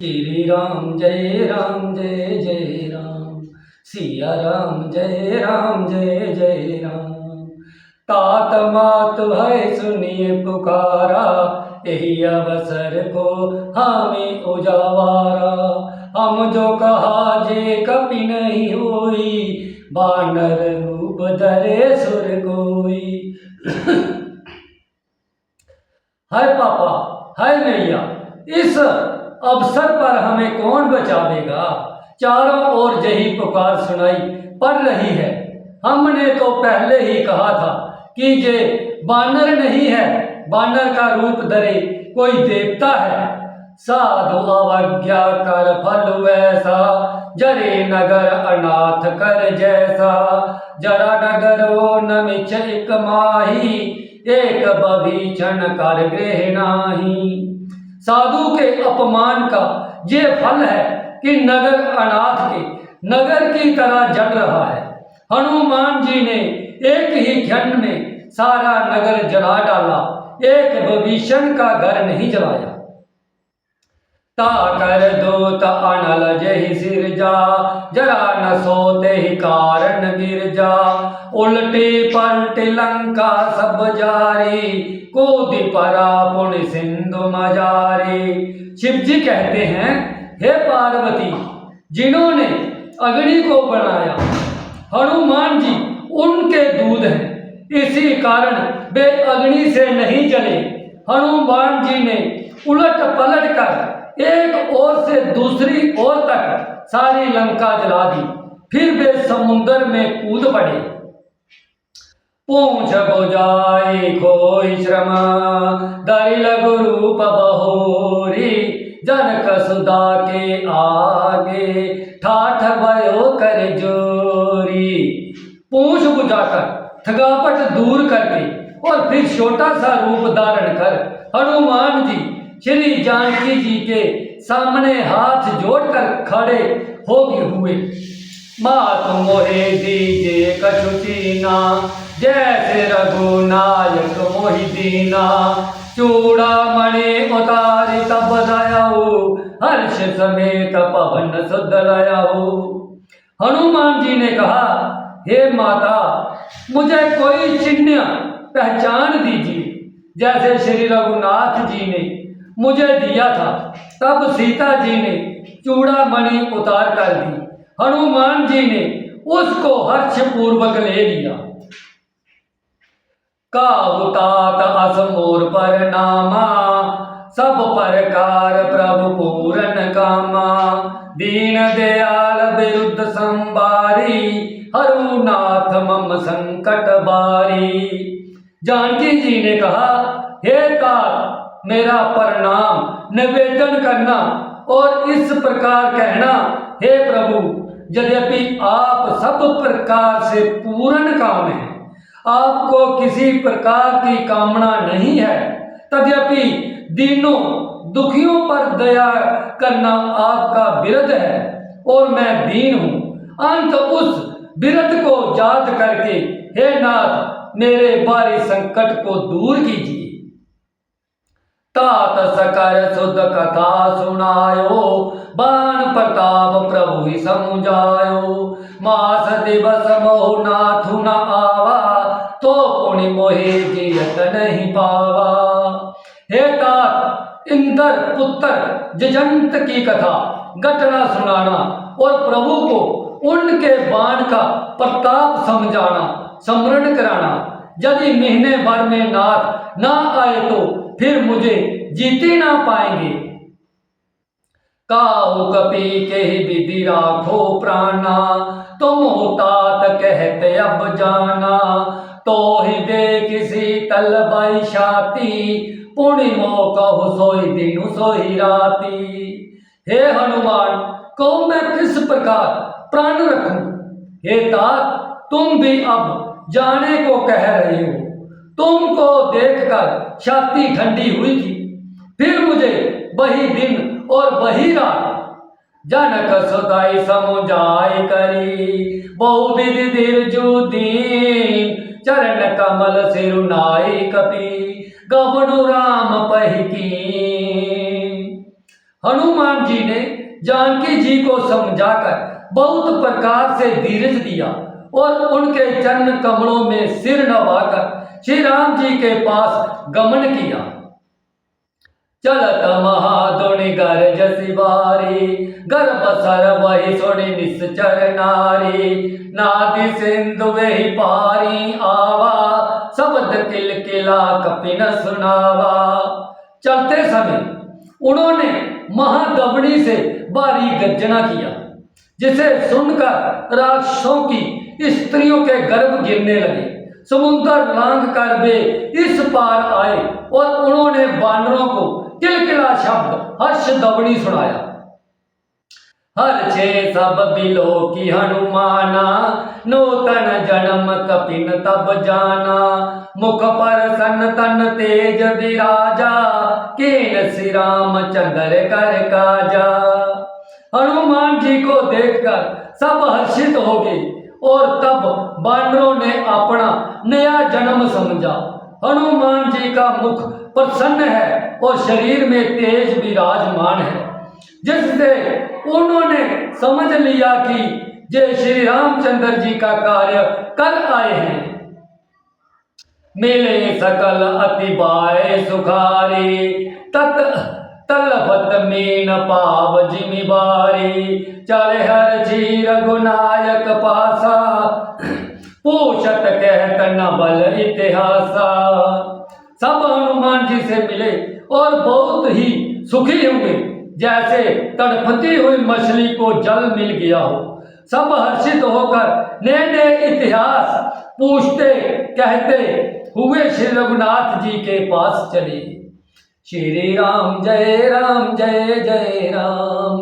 श्री राम जय राम सिया राम जय राम। तात मात है सुनिए पुकारा, यही अवसर को हमें उजावारा। हम जो कहा जे कपि नहीं हुई, बानर रूप धरे सुर कोई। हाय पापा, हाय मैया, इस अवसर पर हमें कौन बचावेगा। चारों ओर यही पुकार सुनाई पड़ रही है। हमने तो पहले ही कहा था कि ये बानर नहीं है, बानर का रूप धरे कोई देवता है। साधु अवज्ञा कर फल वैसा, जरे नगर अनाथ कर जैसा। जरा नगर ओ नमिच एक माही, एक बभीषण कर गृह नाही। साधु के अपमान का ये फल है कि नगर अनाथ के नगर की तरह जल रहा है। हनुमान जी ने एक ही क्षण में सारा नगर जला डाला, एक विभीषण का घर नहीं जलाया। ताकर दूत अनल जहि सिरजा, जरा न सोते ही कारण गिर जा। उल्टी पलटी लंका सब जारी, कूदी परा पुण्य सिंधु मजारी। शिव जी कहते हैं, हे पार्वती, जिन्होंने अग्नि को बनाया, हनुमान जी उनके दूध हैं, इसी कारण वे अग्नि से नहीं जले। हनुमान जी ने उलट पलट कर एक ओर से दूसरी ओर तक सारी लंका जला दी। फिर वे समुद्र में कूद पड़े। पूंछ बुझाई खोई श्रम, धरि लघु रूप बहोरी। जनक सुधा के आगे, ठाठ भयो कर जोरी। पूंछ बुझाकर थकावट दूर करके और फिर छोटा सा रूप धारण कर हनुमान जी श्री जानकी जी के सामने हाथ जोड़कर खड़े हो हुए। मात मोहे दीजे कछु चीना, जैसे रघुनायक मोहि दीना। चूड़ामणि उतारि तब दयाऊ, हर्ष समेत पवन सुध लयाऊ। हनुमान जी ने कहा, हे माता, मुझे कोई चिन्ह पहचान दीजिए, जैसे श्री रघुनाथ जी ने मुझे दिया था। तब सीता जी ने चूड़ामणि उतार कर दी। हनुमान जी ने उसको हर्ष पूर्वक ले लिया। काहुतात असमोर पर नामा, सब प्रकार प्रभु पूरन कामा। दीन दयाल विरुद्ध संबारी, हरुनाथ मम संकट बारी। जानकी जी ने कहा, हे तात, मेरा प्रणाम निवेदन करना और इस प्रकार कहना, हे प्रभु, यद्यपि आप सब प्रकार से पूर्ण काम हैं, आपको किसी प्रकार की कामना नहीं है, तद्यपि दीनों दुखियों पर दया करना आपका बिरद है और मैं दीन हूं। अंत उस बिरद को याद करके हे नाथ, मेरे बारी संकट को दूर कीजिए। तात सकर सुध कथा सुनायो, बान प्रताप प्रभु ही समुझायो। मास दिवस मोह नाथु न आवा, तो पुण्य मोहे जियत नहीं पावा। हे तात, इंद्र पुत्र जयंत की कथा घटना सुनाना और प्रभु को उनके बाण का प्रताप समझाना, स्मरण कराना। यदि महीने भर में नाथ ना आए तो फिर मुझे जीते ना पाएंगे। काहू कपि के विधि राखो प्राणा, तुम तात कहते अब जाना। तो ही दे किसी तल बाई छाती, पुण्य मो कहु सोई दिनु सोई राती। हे हनुमान, कहूँ मैं किस प्रकार प्राण रखूं। हे तात, तुम भी अब जाने को कह रहे हो। तुमको देखकर छाती ठंडी हुई थी, फिर मुझे वही दिन और वही रात। जनक सुताई समुझाई करी, बहु विधि दिरजु दीन। चरण कमल सिरुनाई कपि, गबनु राम पहिकी। हनुमान जी ने जानकी जी को समझाकर बहुत प्रकार से धीरज दिया और उनके चरण कमलों में सिर नवाकर श्री राम जी के पास गमन किया। चलत महादुनि गरज सिवारी, गर्भ सर वही सुनि निश्चर नारी। नादि सिंधु वही पारी आवा, शब्द किलकिला कपिन सुनावा। चलते समय उन्होंने महादवनी से भारी गर्जना किया, जिसे सुनकर राक्षसों की स्त्रियों के गर्भ गिरने लगे। समुद्र लांघ कर वे इस पार आए और उन्होंने बानरों को किलकिला शब्द हर्ष दवनी सुनाया। हर छे सब बिलो की हनुमाना, नूतन जन्म कपिन तब जाना। मुख पर सन तन तेज विराजा, कीन श्री राम चंद्र कर काजा। हनुमान जी को देखकर सब हर्षित हो गए और तब बानरों ने अपना नया जन्म समझा। हनुमान जी का मुख प्रसन्न है और शरीर में तेज विराजमान है, जिससे उन्होंने समझ लिया कि जय श्री रामचंद्र जी का कार्य कर आए हैं। मिले सकल अति बाय सुखारी, तलफत मीन पाव जिमि बारी। चले हर जी रघुनायक पासा, पूछत कहत न बल इतिहासा। सब हनुमान जी से मिले और बहुत ही सुखी हुए, जैसे तड़पती हुई मछली को जल मिल गया हो। सब हर्षित होकर नए नए इतिहास पूछते कहते हुए श्री रघुनाथ जी के पास चले। श्री राम जय जय राम।